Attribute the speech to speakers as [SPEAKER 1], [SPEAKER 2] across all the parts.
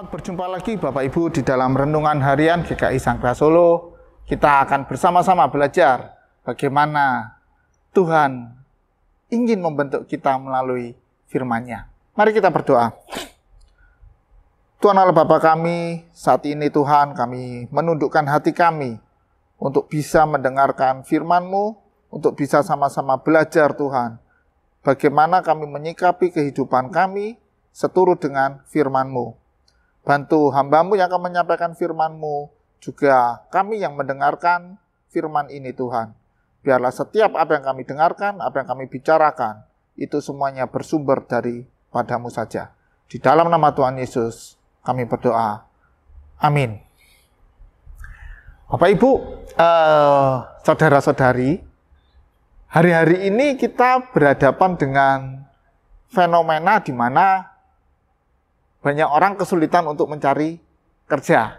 [SPEAKER 1] Selamat berjumpa lagi Bapak Ibu di dalam Renungan Harian GKI Sangkra Solo. Kita akan bersama-sama belajar bagaimana Tuhan ingin membentuk kita melalui firman-Nya. Mari kita berdoa. Tuhan Allah Bapa kami, saat ini Tuhan kami menundukkan hati kami untuk bisa mendengarkan firman-Mu, untuk bisa sama-sama belajar Tuhan. Bagaimana kami menyikapi kehidupan kami seturut dengan firman-Mu. Bantu hamba-Mu yang akan menyampaikan firman-Mu, juga kami yang mendengarkan firman ini Tuhan. Biarlah setiap apa yang kami dengarkan, apa yang kami bicarakan, itu semuanya bersumber daripada-Mu saja. Di dalam nama Tuhan Yesus, kami berdoa. Amin. Bapak Ibu, saudara-saudari, hari-hari ini kita berhadapan dengan fenomena di mana banyak orang kesulitan untuk mencari kerja.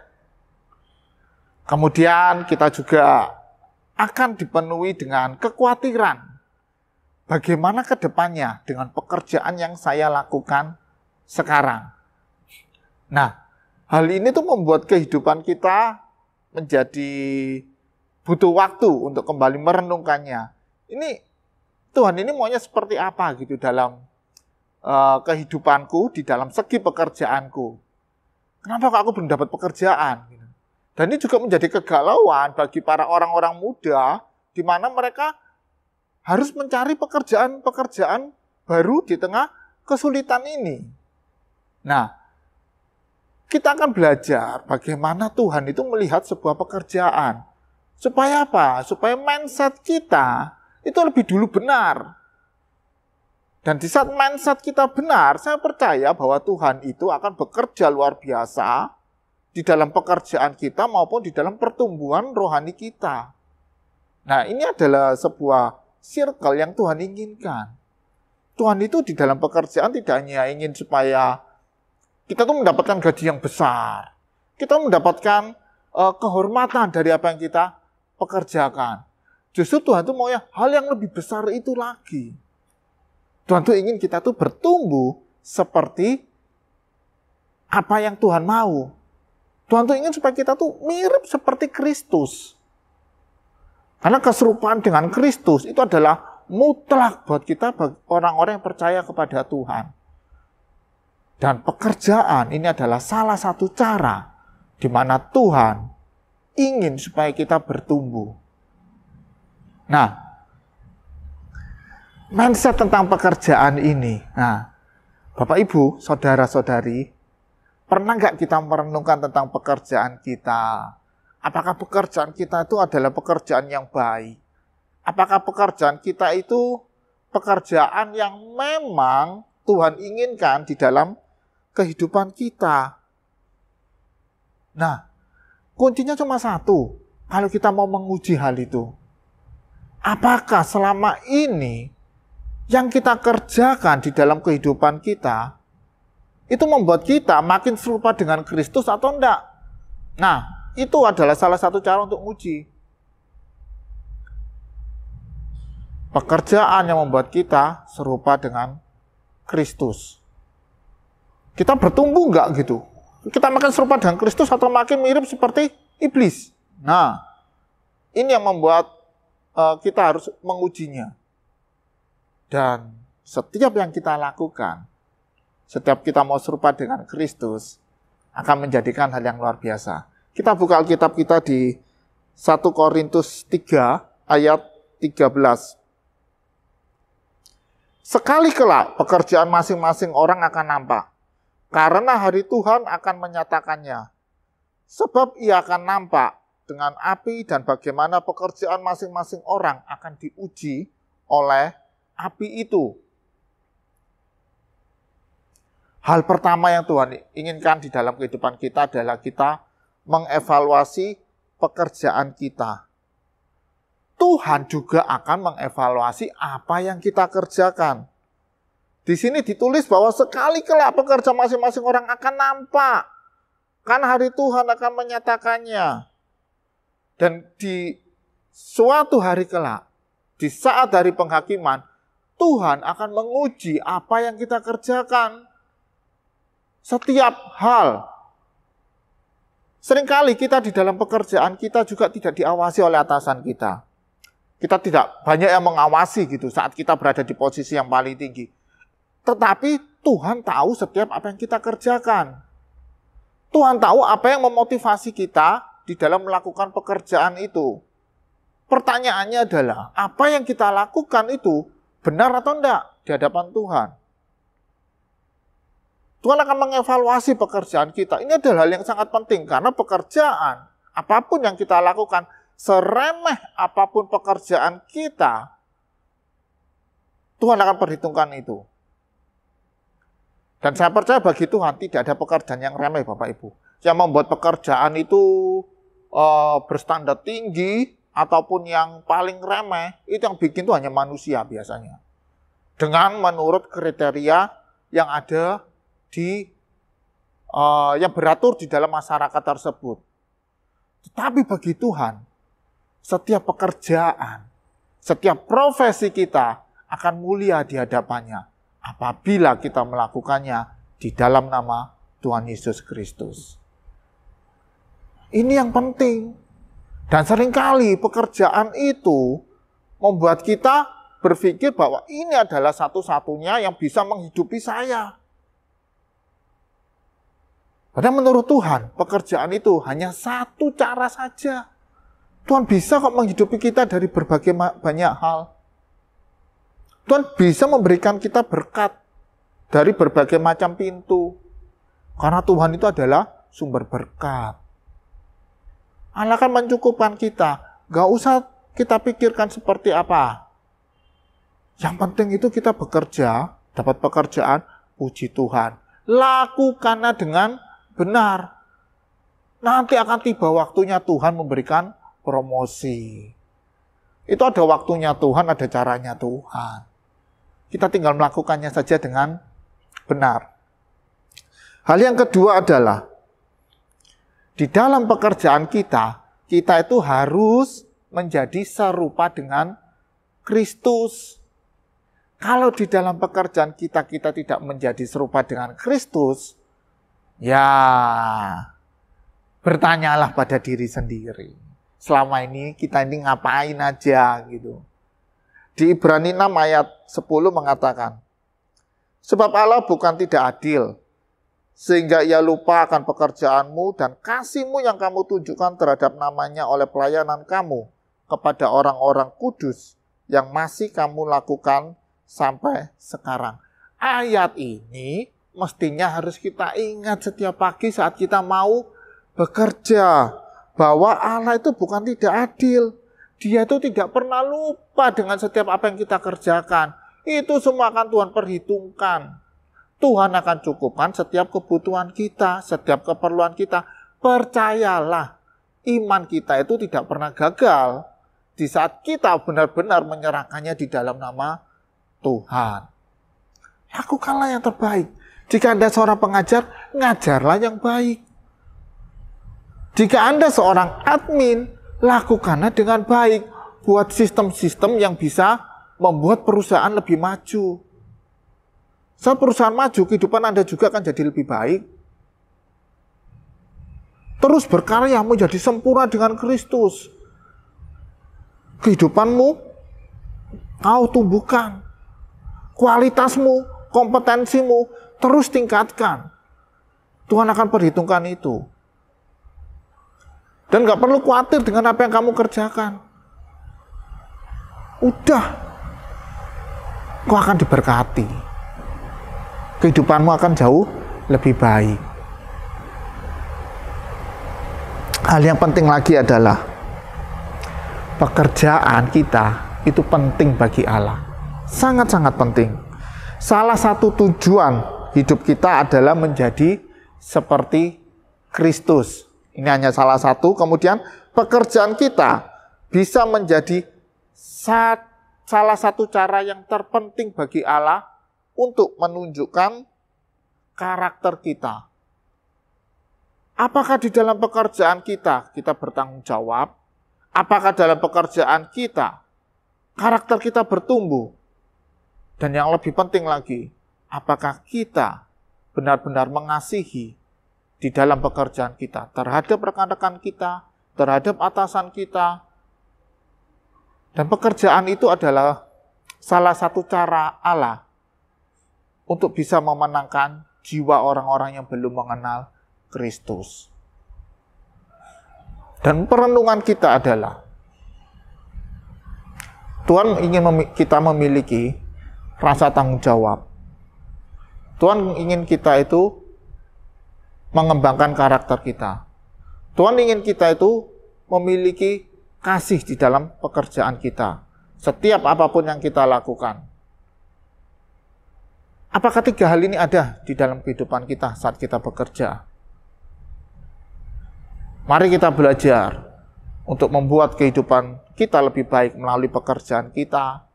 [SPEAKER 1] Kemudian kita juga akan dipenuhi dengan kekhawatiran. Bagaimana ke depannya dengan pekerjaan yang saya lakukan sekarang. Nah, hal ini tuh membuat kehidupan kita menjadi butuh waktu untuk kembali merenungkannya. Tuhan ini maunya seperti apa gitu dalam kehidupanku, di dalam segi pekerjaanku. Kenapa kok aku belum dapat pekerjaan? Dan ini juga menjadi kegalauan bagi para orang-orang muda, di mana mereka harus mencari pekerjaan-pekerjaan baru di tengah kesulitan ini. Nah, kita akan belajar bagaimana Tuhan itu melihat sebuah pekerjaan. Supaya apa? Supaya mindset kita itu lebih dulu benar. Dan di saat mindset kita benar, saya percaya bahwa Tuhan itu akan bekerja luar biasa di dalam pekerjaan kita maupun di dalam pertumbuhan rohani kita. Nah, ini adalah sebuah circle yang Tuhan inginkan. Tuhan itu di dalam pekerjaan tidak hanya ingin supaya kita tuh mendapatkan gaji yang besar. Kita mendapatkan kehormatan dari apa yang kita pekerjakan. Justru Tuhan itu maunya hal yang lebih besar itu lagi. Tuhan tuh ingin kita tuh bertumbuh seperti apa yang Tuhan mau. Tuhan tuh ingin supaya kita tuh mirip seperti Kristus. Karena keserupaan dengan Kristus itu adalah mutlak buat kita, orang-orang yang percaya kepada Tuhan. Dan pekerjaan ini adalah salah satu cara di mana Tuhan ingin supaya kita bertumbuh. Nah, mindset tentang pekerjaan ini. Nah, Bapak Ibu, saudara-saudari, pernah nggak kita merenungkan tentang pekerjaan kita? Apakah pekerjaan kita itu adalah pekerjaan yang baik? Apakah pekerjaan kita itu pekerjaan yang memang Tuhan inginkan di dalam kehidupan kita? Nah, kuncinya cuma satu. Kalau kita mau menguji hal itu, apakah selama ini yang kita kerjakan di dalam kehidupan kita, itu membuat kita makin serupa dengan Kristus atau enggak? Nah, itu adalah salah satu cara untuk uji. Pekerjaan yang membuat kita serupa dengan Kristus. Kita bertumbuh enggak gitu? Kita makin serupa dengan Kristus atau makin mirip seperti iblis? Nah, ini yang membuat kita harus mengujinya. Dan setiap yang kita lakukan, setiap kita mau serupa dengan Kristus, akan menjadikan hal yang luar biasa. Kita buka Alkitab kita di 1 Korintus 3 ayat 13. Sekali kelak pekerjaan masing-masing orang akan nampak, karena hari Tuhan akan menyatakannya. Sebab ia akan nampak dengan api dan bagaimana pekerjaan masing-masing orang akan diuji oleh api itu. Hal pertama yang Tuhan inginkan di dalam kehidupan kita adalah kita mengevaluasi pekerjaan kita. Tuhan juga akan mengevaluasi apa yang kita kerjakan. Di sini ditulis bahwa sekali kelak pekerjaan masing-masing orang akan nampak. Kan hari Tuhan akan menyatakannya. Dan di suatu hari kelak, di saat hari penghakiman, Tuhan akan menguji apa yang kita kerjakan. Setiap hal Seringkali kita di dalam pekerjaan kita juga tidak diawasi oleh atasan kita. Kita tidak banyak yang mengawasi gitu saat kita berada di posisi yang paling tinggi. Tetapi Tuhan tahu setiap apa yang kita kerjakan. Tuhan tahu apa yang memotivasi kita di dalam melakukan pekerjaan itu. Pertanyaannya adalah, apa yang kita lakukan itu benar atau enggak di hadapan Tuhan? Tuhan akan mengevaluasi pekerjaan kita. Ini adalah hal yang sangat penting karena pekerjaan, apapun yang kita lakukan, seremeh apapun pekerjaan kita, Tuhan akan perhitungkan itu. Dan saya percaya bagi Tuhan tidak ada pekerjaan yang remeh, Bapak Ibu. Yang membuat pekerjaan itu berstandar tinggi ataupun yang paling remeh, itu yang bikin itu hanya manusia biasanya. Dengan menurut kriteria yang ada yang beratur di dalam masyarakat tersebut. Tetapi bagi Tuhan, setiap pekerjaan, setiap profesi kita akan mulia di hadapannya apabila kita melakukannya di dalam nama Tuhan Yesus Kristus. Ini yang penting. Dan seringkali pekerjaan itu membuat kita berpikir bahwa ini adalah satu-satunya yang bisa menghidupi saya. Padahal menurut Tuhan, pekerjaan itu hanya satu cara saja. Tuhan bisa kok menghidupi kita dari berbagai banyak hal. Tuhan bisa memberikan kita berkat dari berbagai macam pintu. Karena Tuhan itu adalah sumber berkat. Allah akan mencukupkan kita. Gak usah kita pikirkan seperti apa. Yang penting itu kita bekerja, dapat pekerjaan, puji Tuhan. Lakukanlah dengan benar. Nanti akan tiba waktunya Tuhan memberikan promosi. Itu ada waktunya Tuhan, ada caranya Tuhan. Kita tinggal melakukannya saja dengan benar. Hal yang kedua adalah, di dalam pekerjaan kita itu harus menjadi serupa dengan Kristus. Kalau di dalam pekerjaan kita tidak menjadi serupa dengan Kristus, ya bertanyalah pada diri sendiri. Selama ini kita ini ngapain aja gitu. Di Ibrani 6 ayat 10 mengatakan, sebab Allah bukan tidak adil, sehingga ia lupa akan pekerjaanmu dan kasihmu yang kamu tunjukkan terhadap namanya oleh pelayanan kamu kepada orang-orang kudus yang masih kamu lakukan sampai sekarang. Ayat ini mestinya harus kita ingat setiap pagi saat kita mau bekerja, bahwa Allah itu bukan tidak adil. Dia itu tidak pernah lupa dengan setiap apa yang kita kerjakan. Itu semua akan Tuhan perhitungkan. Tuhan akan cukupkan setiap kebutuhan kita, setiap keperluan kita. Percayalah, iman kita itu tidak pernah gagal di saat kita benar-benar menyerahkannya di dalam nama Tuhan. Lakukanlah yang terbaik. Jika Anda seorang pengajar, ngajarlah yang baik. Jika Anda seorang admin, lakukanlah dengan baik. Buat sistem-sistem yang bisa membuat perusahaan lebih maju. Saat perusahaan maju, kehidupan Anda juga akan jadi lebih baik. Terus berkarya menjadi sempurna dengan Kristus. Kehidupanmu kau tumbuhkan. Kualitasmu, kompetensimu terus tingkatkan. Tuhan akan perhitungkan itu. Dan gak perlu khawatir dengan apa yang kamu kerjakan. Udah. Kau akan diberkati. Kehidupanmu akan jauh lebih baik. Hal yang penting lagi adalah pekerjaan kita itu penting bagi Allah. Sangat-sangat penting. Salah satu tujuan hidup kita adalah menjadi seperti Kristus. Ini hanya salah satu. Kemudian pekerjaan kita bisa menjadi salah satu cara yang terpenting bagi Allah untuk menunjukkan karakter kita. Apakah di dalam pekerjaan kita bertanggung jawab? Apakah dalam pekerjaan kita karakter kita bertumbuh? Dan yang lebih penting lagi, apakah kita benar-benar mengasihi di dalam pekerjaan kita, terhadap rekan-rekan kita, terhadap atasan kita. Dan pekerjaan itu adalah salah satu cara Allah untuk bisa memenangkan jiwa orang-orang yang belum mengenal Kristus. Dan perenungan kita adalah, Tuhan ingin kita memiliki rasa tanggung jawab. Tuhan ingin kita itu mengembangkan karakter kita. Tuhan ingin kita itu memiliki kasih di dalam pekerjaan kita. Setiap apapun yang kita lakukan. Apakah 3 hal ini ada di dalam kehidupan kita saat kita bekerja? Mari kita belajar untuk membuat kehidupan kita lebih baik melalui pekerjaan kita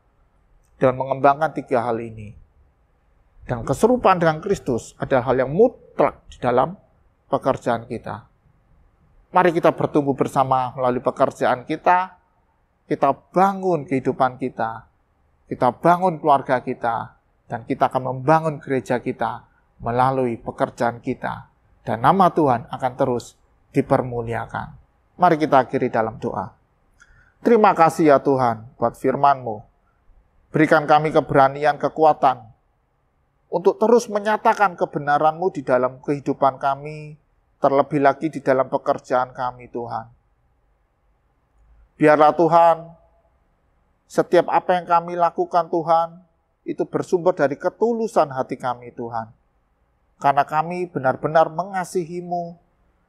[SPEAKER 1] dan mengembangkan 3 hal ini. Dan keserupaan dengan Kristus adalah hal yang mutlak di dalam pekerjaan kita. Mari kita bertumbuh bersama melalui pekerjaan kita bangun kehidupan kita bangun keluarga kita, dan kita akan membangun gereja kita melalui pekerjaan kita. Dan nama Tuhan akan terus dipermuliakan. Mari kita akhiri dalam doa. Terima kasih ya Tuhan buat firman-Mu. Berikan kami keberanian, kekuatan untuk terus menyatakan kebenaran-Mu di dalam kehidupan kami, terlebih lagi di dalam pekerjaan kami Tuhan. Biarlah Tuhan, setiap apa yang kami lakukan Tuhan, itu bersumber dari ketulusan hati kami Tuhan. Karena kami benar-benar mengasihi-Mu,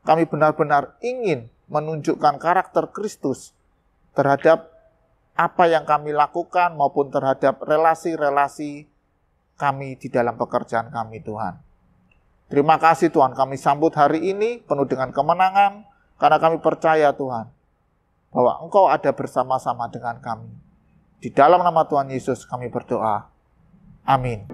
[SPEAKER 1] kami benar-benar ingin menunjukkan karakter Kristus terhadap apa yang kami lakukan maupun terhadap relasi-relasi kami di dalam pekerjaan kami Tuhan. Terima kasih Tuhan, kami sambut hari ini penuh dengan kemenangan karena kami percaya Tuhan bahwa Engkau ada bersama-sama dengan kami. Di dalam nama Tuhan Yesus kami berdoa. Amin.